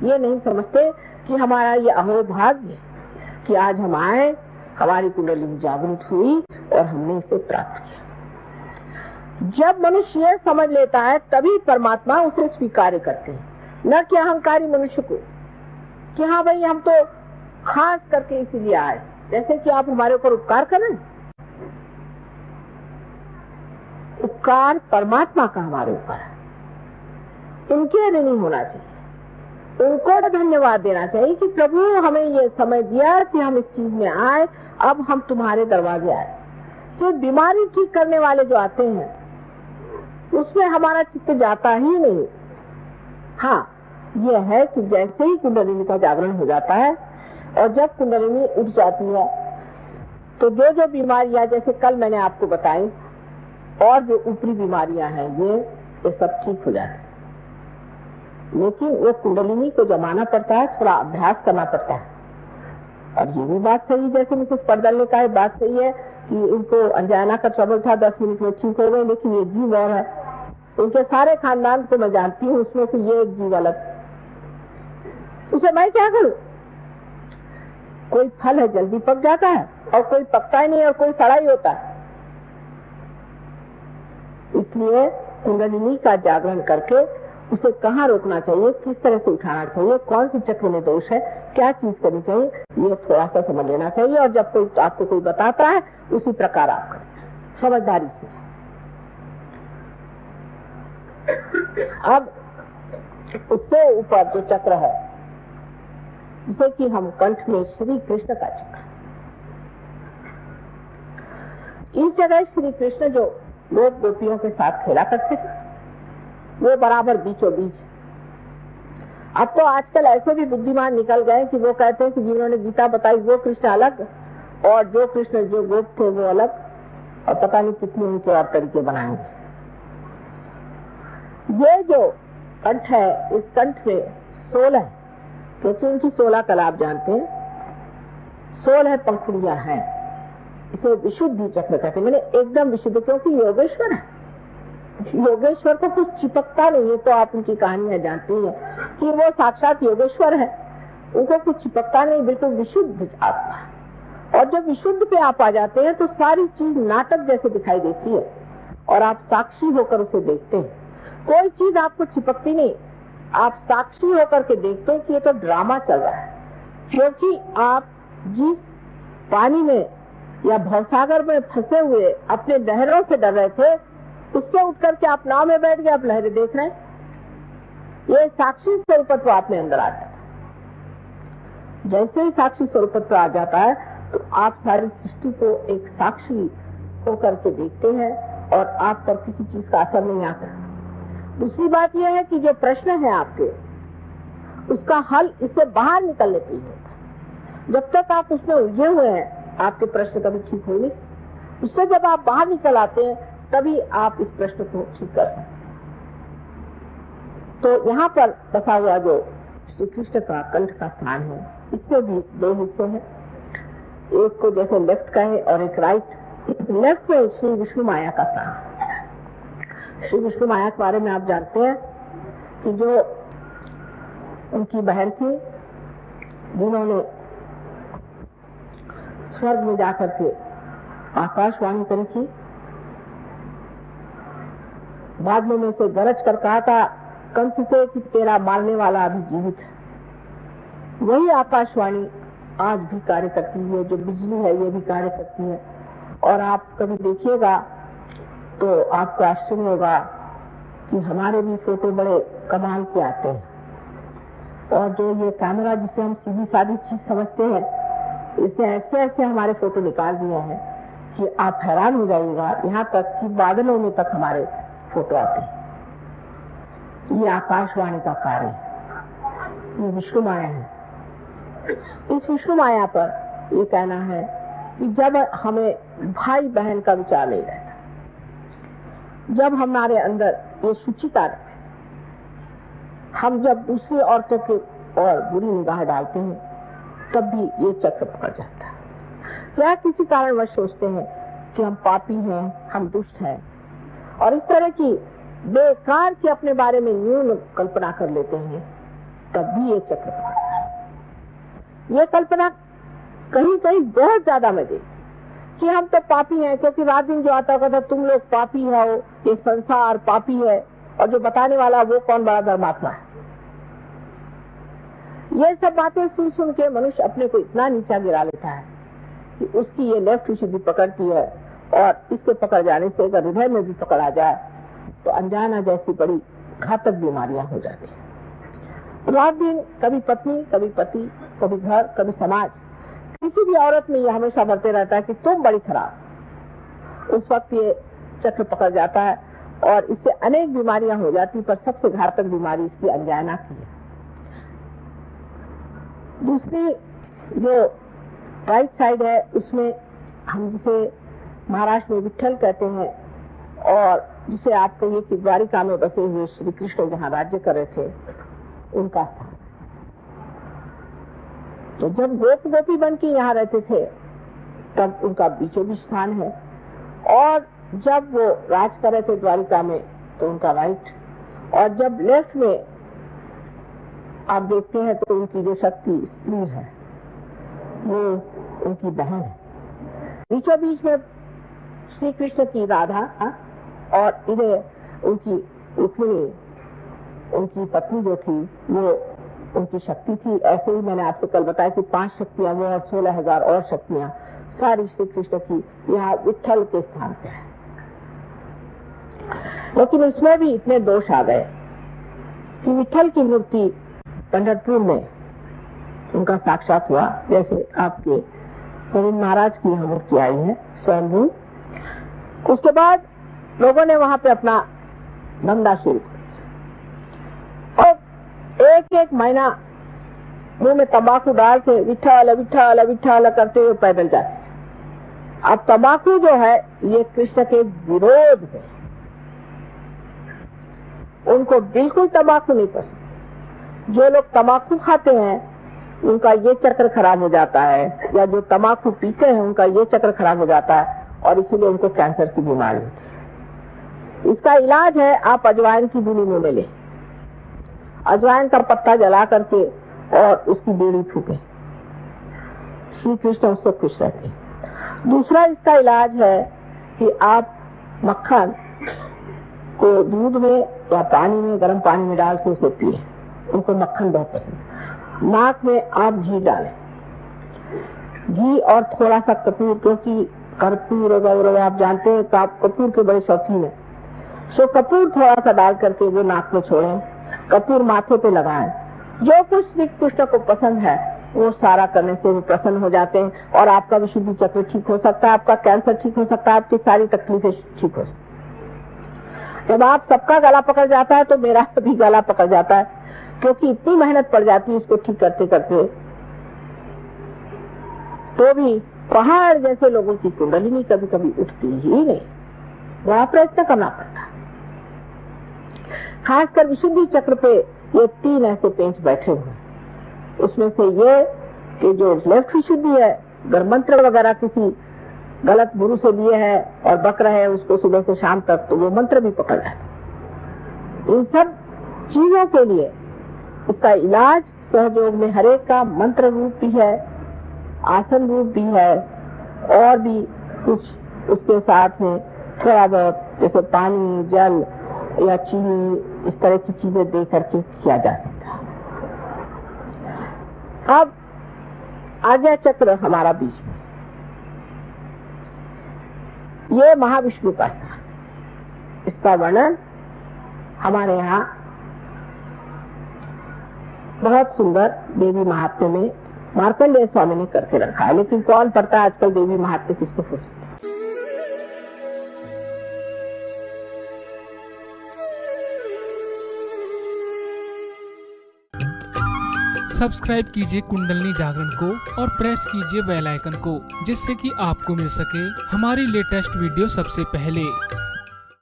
ये नहीं समझते कि हमारा ये अहोभाग्य कि आज हम आए, हमारी कुंडली जागृत हुई और हमने इसे प्राप्त किया। जब मनुष्य ये समझ लेता है तभी परमात्मा उसे स्वीकार करते हैं, न कि अहंकारी मनुष्य को कि हाँ भाई हम तो खास करके इसीलिए आए, जैसे कि आप हमारे ऊपर उपकार कर रहे हैं। उपकार परमात्मा का हमारे ऊपर है, उनके ऋणी होना चाहिए, उनको धन्यवाद देना चाहिए कि प्रभु हमें ये समय दिया कि हम इस चीज में आए, अब हम तुम्हारे दरवाजे आए। सिर्फ बीमारी ठीक करने वाले जो आते हैं उसमें हमारा चित्त जाता ही नहीं। हाँ, यह है कि जैसे ही कुंडलिनी का जागरण हो जाता है और जब कुंडलिनी उठ जाती है तो जो जो बीमारियां जैसे कल मैंने आपको बताई और जो ऊपरी बीमारियां हैं ये सब ठीक हो जाती है। लेकिन वो कुंडलिनी को जमाना पड़ता है, थोड़ा अभ्यास करना पड़ता है। और ये भी बात सही, जैसे मिसेस पर्दल ने कहा, बात सही है कि उनको अंजाना का ट्रबल था, 10 मिनट में ठीक हो गए, लेकिन ये जीव और है। उनके सारे खानदान को मैं जानती हूँ, उसमें से ये एक जीव अलग, उसे मैं क्या करूं? कोई फल है जल्दी पक जाता है और कोई पकता ही नहीं और कोई सड़ा ही होता है। इसलिए कुंडलिनी का जागरण करके उसे कहाँ रोकना चाहिए, किस तरह से उठाना चाहिए, कौन सी चक्र में दोष है, क्या चीज करनी चाहिए, ये थोड़ा सा समझ लेना चाहिए। और जब कोई आपको कोई बताता है उसी प्रकार आप करें, समझदारी से। अब उससे ऊपर जो चक्र है जिसे कि हम कंठ में श्री कृष्ण का चक्र, इस जगह श्री कृष्ण जो गोप गोपियों के साथ खेला करते थे वो बराबर बीचों बीच। अब तो आजकल ऐसे भी बुद्धिमान निकल गए कि वो कहते हैं कि जिन्होंने गीता बताई वो कृष्ण अलग और जो कृष्ण जो गोप थे वो अलग, और पता नहीं कितने उनके और तरीके बनाएंगे। ये जो कंठ है, इस कंठ में 16, क्योंकि उनकी 16 कला आप जानते हैं, 16 पंखुड़ियां हैं। इसे विशुद्धि चक्र कहते हैं, मैंने एकदम विशुद्ध, क्योंकि योगेश्वर है। योगेश्वर को कुछ चिपकता नहीं है, तो आप उनकी कहानियां जानती हैं कि वो साक्षात योगेश्वर है, उनको कुछ चिपकता नहीं, बिल्कुल विशुद्ध आत्मा। और जब विशुद्ध पे आप आ जाते हैं तो सारी चीज नाटक जैसे दिखाई देती है और आप साक्षी होकर उसे देखते हैं। कोई चीज आपको चिपकती नहीं, आप साक्षी होकर के देखते हैं कि ये तो ड्रामा चल रहा है। क्योंकि आप जिस पानी में या भवसागर में फंसे हुए अपने लहरों से डर रहे थे, उससे उठकर के आप नाव में बैठ गए, आप लहरें देख रहे हैं। ये साक्षी स्वरूपत्व आप में अंदर आ जाता है। जैसे ही साक्षी स्वरूपत्व आ जाता है तो आप सारी सृष्टि को एक साक्षी होकर के देखते हैं और आप पर किसी चीज का असर नहीं आता। दूसरी बात यह है कि जो प्रश्न है आपके, उसका हल इससे बाहर निकलने पर ही होता। जब तक आप उसमें उलझे हुए हैं आपके प्रश्न कभी ठीक हो नहीं। उससे जब आप बाहर निकल आते हैं तभी आप इस प्रश्न को ठीक कर सकते हैं। तो यहाँ पर बसा हुआ जो श्री कृष्ण का कंठ का स्थान है, इसमें भी 2 हिस्से हैं, एक को जैसे लेफ्ट का है और एक राइट। लेफ्ट में श्री विष्णु माया का स्थान। श्री विष्णु माया के बारे में आप जानते हैं कि जो उनकी बहन थी जिन्होंने स्वर्ग में जाकर के आकाशवाणी करी थी, बादलों में से गरज कर कहा था कंस से कि तेरा मारने वाला अभी जीवित है। वही आकाशवाणी आज भी कार्य करती है, जो बिजली है ये भी कार्य करती है। और आप कभी देखिएगा तो आपको आश्चर्य होगा कि हमारे भी फोटो बड़े कमाल के आते हैं। और जो ये कैमरा जिसे हम सीधी सादी चीज समझते हैं, इससे ऐसे ऐसे हमारे फोटो निकाल दिए हैं कि आप हैरान हो जाइएगा। यहाँ तक कि बादलों में तक हमारे फोटो आते हैं। ये आकाशवाणी का कार्य है, ये विष्णु माया है। इस विष्णु माया पर ये कहना है कि जब हमें भाई बहन का विचार नहीं रहता, जब हमारे अंदर ये सुचिता रहती, हम जब दूसरी औरतों के और बुरी निगाह डालते हैं तब भी ये चक्र पकड़ जाता है। या किसी कारणवश सोचते हैं कि हम पापी हैं, हम दुष्ट हैं, और इस तरह की बेकार की अपने बारे में न्यून कल्पना कर लेते हैं तब भी ये चक्र पकड़ रहा है। ये कल्पना कहीं कहीं बहुत ज्यादा में देखी कि हम तो पापी हैं, क्योंकि रात दिन जो आता होगा था तुम लोग पापी हो, ये संसार पापी है, और जो बताने वाला वो कौन बड़ा धर्मात्मा है। ये सब बातें सुन सुन के मनुष्य अपने को इतना नीचा गिरा लेता है कि उसकी ये लेफ्ट विशुद्धि पकड़ती है, और इसके पकड़ जाने से अगर हृदय में भी पकड़ आ जाए तो अनजाना जैसी बड़ी घातक बीमारियां हो जाती है। रात दिन कभी पत्नी, कभी पति, कभी घर, कभी समाज, किसी भी औरत में ये हमेशा बढ़ते रहता है कि तुम बड़ी खराब। उस वक्त ये चक्र पकड़ जाता है और इससे अनेक बीमारियां हो जाती, पर सबसे घातक बीमारी इसकी अनजाना की है। दूसरी जो राइट साइड है उसमें हम जिसे महाराष्ट्र में विट्ठल कहते हैं, और जिसे आप कहिए कि द्वारिका में बसे हुए श्री कृष्ण जहाँ राज्य कर रहे थे, उनका स्थान। तो जब गोप गोपी बन के यहाँ रहते थे तब उनका बीचों बीच स्थान है, और जब वो राज कर रहे थे द्वारिका में तो उनका राइट, और जब लेफ्ट में आप देखते हैं तो उनकी जो शक्ति स्त्री है वो उनकी बहन है। बीचों बीच में श्री कृष्ण की राधा, और इधर उनकी रुक्मिणी, उनकी पत्नी जो थी वो उनकी शक्ति थी। ऐसे ही मैंने आपसे कल बताया कि 5 शक्तियां वो और 16,000 और शक्तियां सारी श्री कृष्ण की यहाँ विट्ठल के स्थान पे है। लेकिन इसमें भी इतने दोष आ गए कि विट्ठल की मूर्ति पंढरपुर में उनका साक्षात हुआ, जैसे आपके गोविंद महाराज की यहाँ मूर्ति आई है स्वयंभू। उसके बाद लोगों ने वहां पे अपना धंधा शुरू किया और एक एक महीना मुंह में तंबाकू डाल के विठ्ठल विठ्ठल विठ्ठल करते हुए पैदल जाते थे। अब तंबाकू जो है ये कृष्ण के विरोध है, उनको बिल्कुल तंबाकू नहीं पसंद। जो लोग तंबाकू खाते हैं उनका ये चक्र खराब हो जाता है, या जो तंबाकू पीते हैं उनका ये चक्र खराब हो जाता है, और इसीलिए उनको कैंसर की बीमारी होती है। इसका इलाज है आप अजवाइन की बीड़ी मुंह में ले, अजवाइन का पत्ता जला करके और उसकी बीड़ी फूके, श्री कृष्ण उससे खुश रहते हैं। दूसरा इसका इलाज है कि आप मक्खन को दूध में या पानी में, गर्म पानी में डाल के उसे पिए, उनको मक्खन बहुत पसंद। नाक में आप घी डालें, घी और थोड़ा सा कपूर, क्योंकि कर्पूर वगैरह आप जानते हैं तो आप कपूर के बड़े शौकीन है, सो कपूर थोड़ा सा डाल करके वो नाक में छोड़ें, कपूर माथे पे लगाएं। जो कुछ श्री कृष्ण को पसंद है वो सारा करने से वो प्रसन्न हो जाते हैं, और आपका विशुद्धि चक्र ठीक हो सकता है, आपका कैंसर ठीक हो सकता है, आपकी सारी तकलीफें ठीक हो सकती है। जब आप सबका गला पकड़ जाता है तो मेरा भी गला पकड़ जाता है, क्योंकि इतनी मेहनत पड़ जाती है इसको ठीक करते करते, तो भी पहाड़ जैसे लोगों की कुंडलिनी कभी कभी उठती ही नहीं, बड़ा प्रयत्न करना पड़ता है। खासकर विशुद्धि चक्र पे ये 3 ऐसे पेंच बैठे हुए, उसमें से ये कि जो लेफ्ट विशुद्धि है, अगर मंत्र वगैरह किसी गलत गुरु से लिए है और बक रहे हैं उसको सुबह से शाम तक, तो वो मंत्र भी पकड़ जाते। इन सब चीजों के लिए उसका इलाज सहयोग में हरेक का मंत्र रूप भी है, आसन रूप भी है, और भी कुछ उसके साथ में थोड़ा बहुत जैसे पानी, जल या चीनी, इस तरह की चीजें दे करके किया जा सकता है। अब आज्ञा चक्र हमारा बीच में, ये महाविष्णु का स्थान, इसका वर्णन हमारे यहाँ बहुत सुंदर देवी महात्म्य में मार्कंडेय स्वामी ने करके रखा है। लेकिन कौन पढ़ता है आजकल देवी महात्म्य, किसको फुर्सत है। सब्सक्राइब कीजिए कुंडलनी जागरण को और प्रेस कीजिए बेल आइकन को, जिससे कि आपको मिल सके हमारी लेटेस्ट वीडियो सबसे पहले।